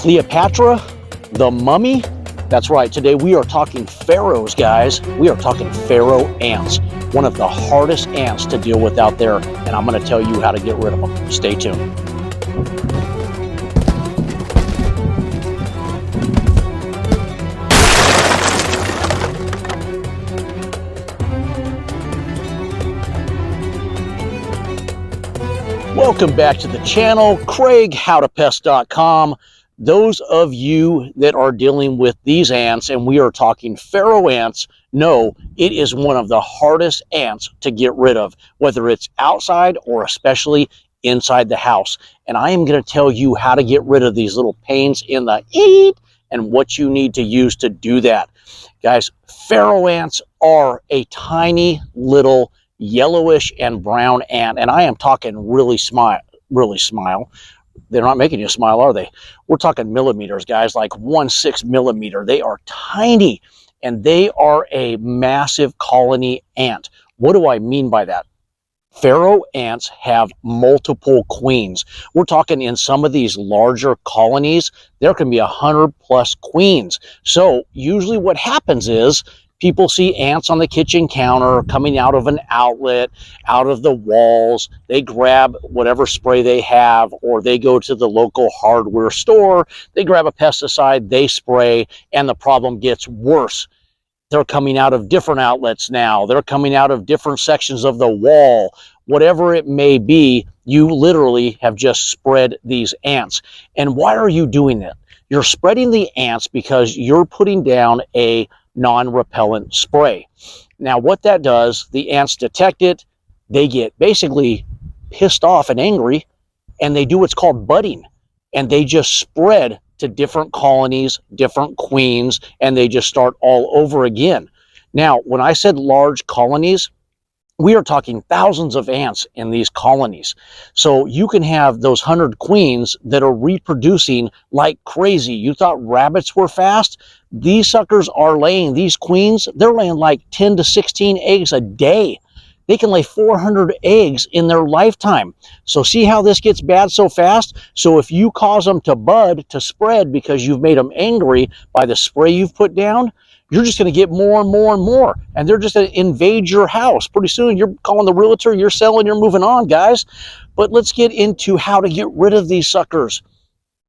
Cleopatra, the mummy. That's right, today we are talking pharaohs, guys. We are talking pharaoh ants, one of the hardest ants to deal with out there, and I'm going to tell you how to get rid of them. Stay tuned. Welcome back to the channel, Craig, howtopest.com. Those of you that are dealing with these ants, and we are talking pharaoh ants, know it is one of the hardest ants to get rid of, whether it's outside or especially inside the house. And I am going to tell you how to get rid of these little pains in the eat and what you need to use to do that. Guys, pharaoh ants are a tiny little yellowish and brown ant, and I am talking really smile. They're not making you smile, are they? We're talking millimeters, guys, like 1/6 millimeter. They are tiny, and they are a massive colony ant. What do I mean by that? Pharaoh ants have multiple queens. We're talking in some of these larger colonies, there can be 100+ queens. So usually what happens is people see ants on the kitchen counter coming out of an outlet, out of the walls. They grab whatever spray they have, or they go to the local hardware store, they grab a pesticide, they spray, and the problem gets worse. They're coming out of different outlets now. They're coming out of different sections of the wall. Whatever it may be, you literally have just spread these ants. And why are you doing that? You're spreading the ants because you're putting down a non-repellent spray. Now what that does, the ants detect it, they get basically pissed off and angry, and they do what's called budding, and they just spread to different colonies, different queens, and they just start all over again. Now when I said large colonies, we are talking thousands of ants in these colonies. So you can have those 100 queens that are reproducing like crazy. You thought rabbits were fast? These suckers are laying, these queens, they're laying like 10 to 16 eggs a day. They can lay 400 eggs in their lifetime. So see how this gets bad so fast? So if you cause them to bud, to spread, because you've made them angry by the spray you've put down, you're just going to get more and more and more, and they're just going to invade your house. Pretty soon you're calling the realtor, you're selling, you're moving on, guys. But let's get into how to get rid of these suckers.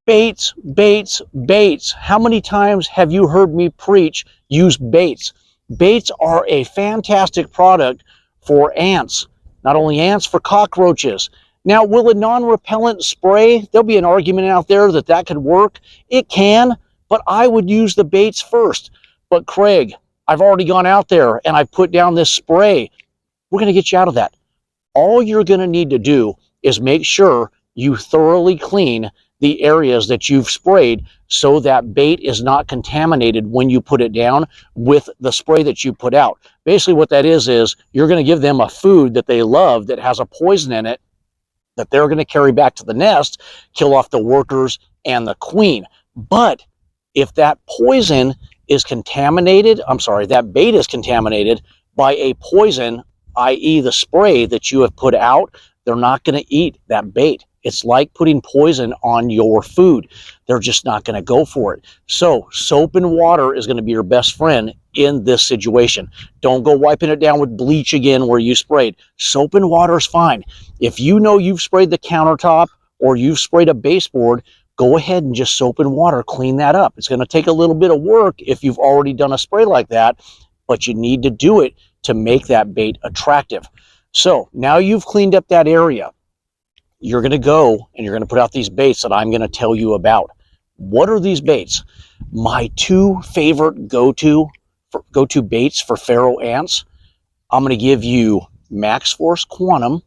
Baits, baits, baits. How many times have you heard me preach use baits? Baits are a fantastic product for ants. Not only ants, for cockroaches. Now, will a non-repellent spray, there'll be an argument out there that that could work. It can, but I would use the baits first. But Craig, I've already gone out there and I've put down this spray. We're going to get you out of that. All you're going to need to do is make sure you thoroughly clean the areas that you've sprayed so that bait is not contaminated when you put it down with the spray that you put out. Basically what that is you're going to give them a food that they love that has a poison in it that they're going to carry back to the nest, kill off the workers and the queen. But if that poison is contaminated, that bait is contaminated by a poison, i.e. the spray that you have put out, they're not going to eat that bait. It's like putting poison on your food. They're just not going to go for it. So soap and water is going to be your best friend in this situation. Don't go wiping it down with bleach again where you sprayed. Soap and water is fine. If you know you've sprayed the countertop or you've sprayed a baseboard, go ahead and just soap and water, clean that up. It's going to take a little bit of work if you've already done a spray like that, but you need to do it to make that bait attractive. So now you've cleaned up that area. You're going to go and you're going to put out these baits that I'm going to tell you about. What are these baits? My two favorite go-to baits for pharaoh ants. I'm going to give you Max Force Quantum,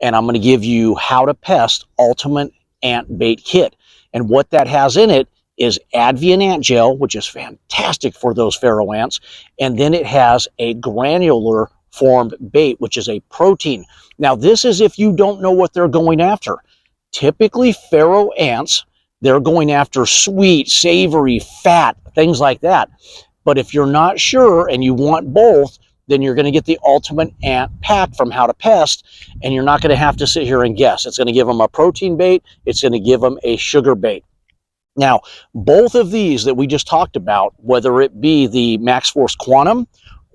and I'm going to give you Howtopest Ultimate Ant Bait Kit. And what that has in it is Advian ant gel, which is fantastic for those pharaoh ants. And then it has a granular formed bait, which is a protein. Now, this is if you don't know what they're going after. Typically, pharaoh ants, they're going after sweet, savory, fat, things like that. But if you're not sure and you want both, then you're going to get the Ultimate Ant Pack from Howtopest, and you're not going to have to sit here and guess. It's going to give them a protein bait. It's going to give them a sugar bait. Now, both of these that we just talked about, whether it be the Max Force Quantum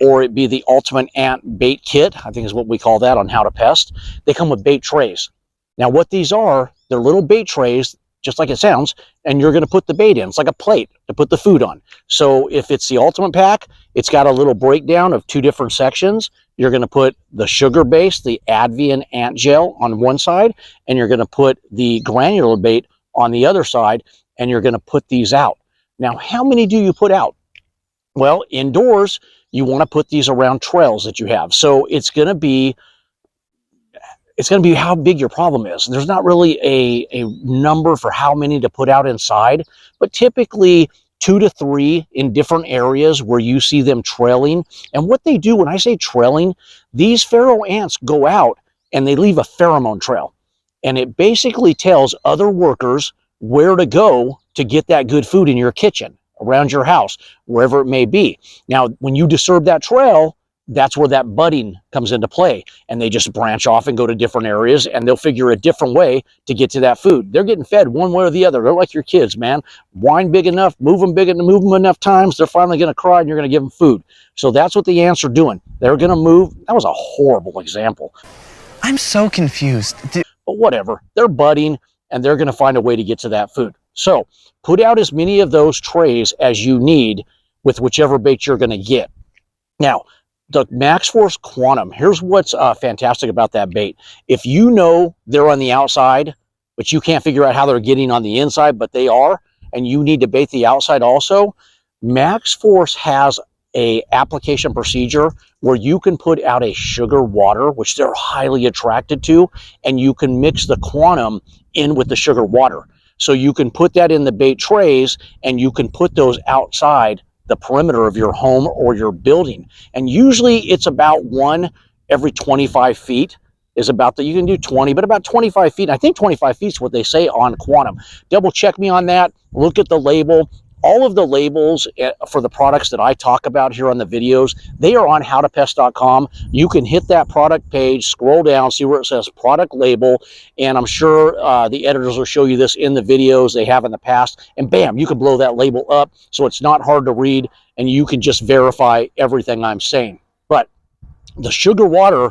or it be the Ultimate Ant Bait Kit, I think is what we call that on How to Pest, they come with bait trays. Now, what these are, they're little bait trays, just like it sounds, and you're going to put the bait in. It's like a plate to put the food on. So if it's the Ultimate Pack, it's got a little breakdown of 2 different sections. You're going to put the sugar base, the Advian ant gel on one side, and you're going to put the granular bait on the other side, and you're going to put these out. Now, how many do you put out? Well, indoors, you want to put these around trails that you have. So it's going to be how big your problem is. There's not really a number for how many to put out inside, but typically 2 to 3 in different areas where you see them trailing. And what they do, when I say trailing, these Pharaoh ants go out and they leave a pheromone trail. And it basically tells other workers where to go to get that good food in your kitchen, around your house, wherever it may be. Now, when you disturb that trail, that's where that budding comes into play. And they just branch off and go to different areas, and they'll figure a different way to get to that food. They're getting fed one way or the other. They're like your kids, man. Whine big enough, move them enough times, they're finally going to cry, and you're going to give them food. So that's what the ants are doing. They're going to move. That was a horrible example. I'm so confused. But whatever, they're budding and they're going to find a way to get to that food. So put out as many of those trays as you need with whichever bait you're going to get. Now, the Max Force Quantum, here's what's fantastic about that bait. If you know they're on the outside, but you can't figure out how they're getting on the inside, but they are, and you need to bait the outside also, Max Force has a application procedure where you can put out a sugar water, which they're highly attracted to, and you can mix the Quantum in with the sugar water. So you can put that in the bait trays, and you can put those outside the perimeter of your home or your building. And usually it's about 1 every 25 feet is about that. You can do 20, but about 25 feet. I think 25 feet is what they say on Quantum. Double check me on that. Look at the label. All of the labels for the products that I talk about here on the videos, they are on howtopest.com. You can hit that product page, scroll down, see where it says product label, and I'm sure the editors will show you this in the videos they have in the past, and bam, you can blow that label up so it's not hard to read, and you can just verify everything I'm saying. But the sugar water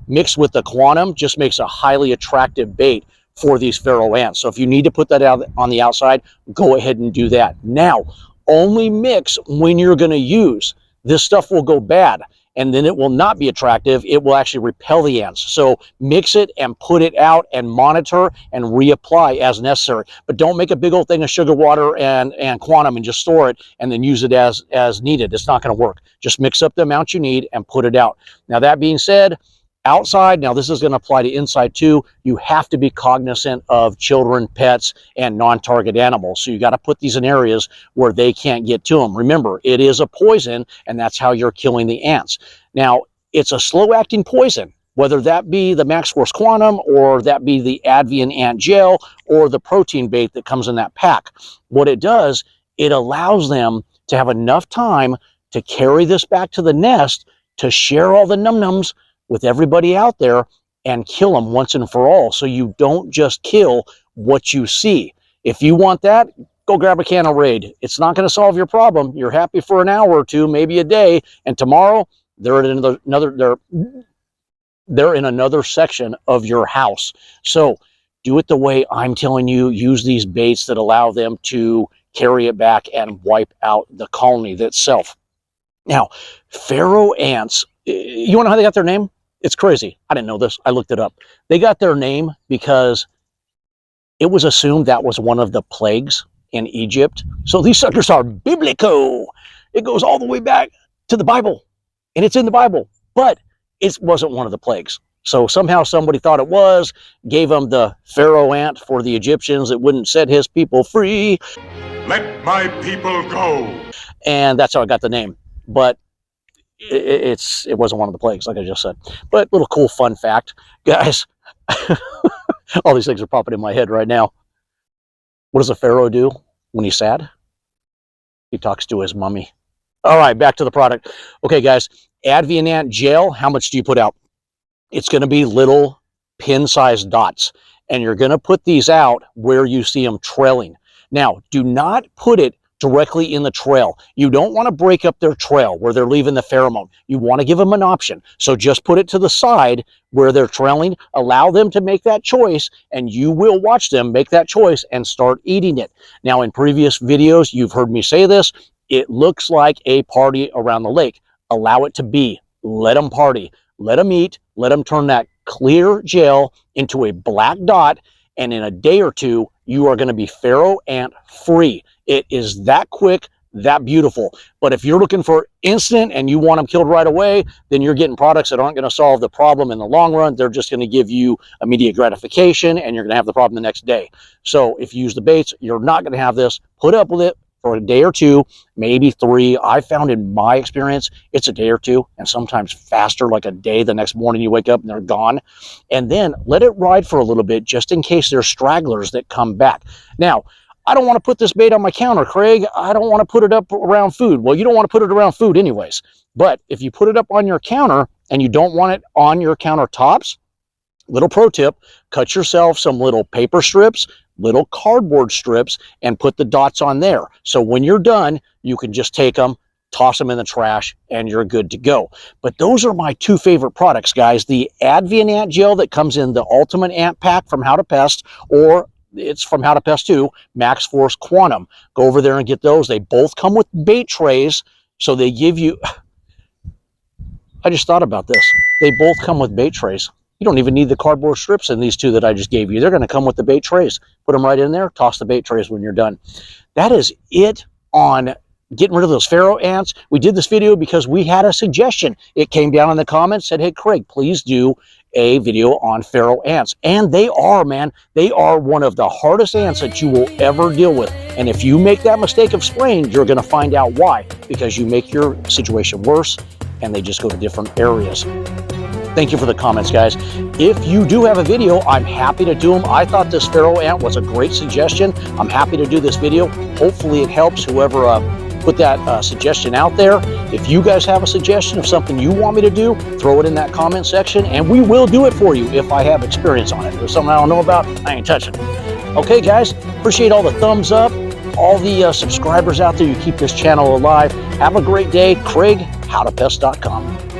mixed with the Quantum just makes a highly attractive bait for these Pharaoh ants. So if you need to put that out on the outside, go ahead and do that. Now, only mix when you're going to use. This stuff will go bad, and then it will not be attractive. It will actually repel the ants. So mix it and put it out and monitor and reapply as necessary. But don't make a big old thing of sugar water and Quantum and just store it and then use it as needed. It's not going to work. Just mix up the amount you need and put it out. Now, that being said, outside, now this is going to apply to inside too, you have to be cognizant of children, pets, and non-target animals. So you got to put these in areas where they can't get to them. Remember, it is a poison, and that's how you're killing the ants. Now, it's a slow-acting poison, whether that be the Max Force Quantum or that be the Advian ant gel or the protein bait that comes in that pack. What it does, it allows them to have enough time to carry this back to the nest to share all the num-nums with everybody out there and kill them once and for all, so you don't just kill what you see. If you want that, go grab a can of Raid. It's not going to solve your problem. You're happy for an hour or two, maybe a day, and tomorrow they're in another section of your house. So do it the way I'm telling you. Use these baits that allow them to carry it back and wipe out the colony itself. Now, Pharaoh ants, you want to know how they got their name? It's crazy. I didn't know this. I looked it up. They got their name because it was assumed that was one of the plagues in Egypt. So these suckers are biblical. It goes all the way back to the Bible, and it's in the Bible, but it wasn't one of the plagues. So somehow somebody thought it was, gave them the Pharaoh ant for the Egyptians that wouldn't set his people free. Let my people go. And that's how I got the name. But it wasn't one of the plagues, like I just said. But little cool fun fact, guys. All these things are popping in my head right now. What does a pharaoh do when he's sad? He talks to his mummy. All right, back to the product. Okay, guys, Advian ant gel, how much do you put out? It's going to be little pin-sized dots, and you're going to put these out where you see them trailing. Now, do not put it directly in the trail. You don't want to break up their trail where they're leaving the pheromone. You want to give them an option. So just put it to the side where they're trailing, allow them to make that choice, and you will watch them make that choice and start eating it. Now, in previous videos, you've heard me say this, it looks like a party around the lake. Allow it to be. Let them party. Let them eat. Let them turn that clear gel into a black dot, and in a day or two, you are going to be Pharaoh ant free. It is that quick, that beautiful. But if you're looking for instant and you want them killed right away, then you're getting products that aren't going to solve the problem in the long run. They're just going to give you immediate gratification, and you're going to have the problem the next day. So if you use the baits, you're not going to have this. Put up with it for a day or two, maybe 3. I found in my experience, it's a day or 2, and sometimes faster, like a day. The next morning you wake up and they're gone. And then let it ride for a little bit, just in case there's stragglers that come back. Now, I don't want to put this bait on my counter, Craig. I don't want to put it up around food. Well, you don't want to put it around food anyways. But if you put it up on your counter and you don't want it on your countertops, little pro tip, cut yourself some little paper strips, little cardboard strips, and put the dots on there. So when you're done, you can just take them, toss them in the trash, and you're good to go. But those are my 2 favorite products, guys. The Advent Ant Gel that comes in the Ultimate Ant Pack from How to Pest, or it's from How to Pest 2, Max Force Quantum. Go over there and get those. They both come with bait trays, so they give you... I just thought about this. They both come with bait trays. You don't even need the cardboard strips in these 2 that I just gave you. They're going to come with the bait trays. Put them right in there, toss the bait trays when you're done. That is it on getting rid of those Pharaoh ants. We did this video because we had a suggestion. It came down in the comments, said, hey, Craig, please do a video on Pharaoh ants. And they are, man, they are one of the hardest ants that you will ever deal with. And if you make that mistake of spraying, you're going to find out why. Because you make your situation worse, and they just go to different areas. Thank you for the comments, guys. If you do have a video, I'm happy to do them. I thought this Pharaoh ant was a great suggestion. I'm happy to do this video. Hopefully it helps whoever put that suggestion out there. If you guys have a suggestion of something you want me to do, throw it in that comment section, and we will do it for you if I have experience on it. If there's something I don't know about, I ain't touching it. Okay, guys, appreciate all the thumbs up, all the subscribers out there. You keep this channel alive. Have a great day. Craig, howtopest.com.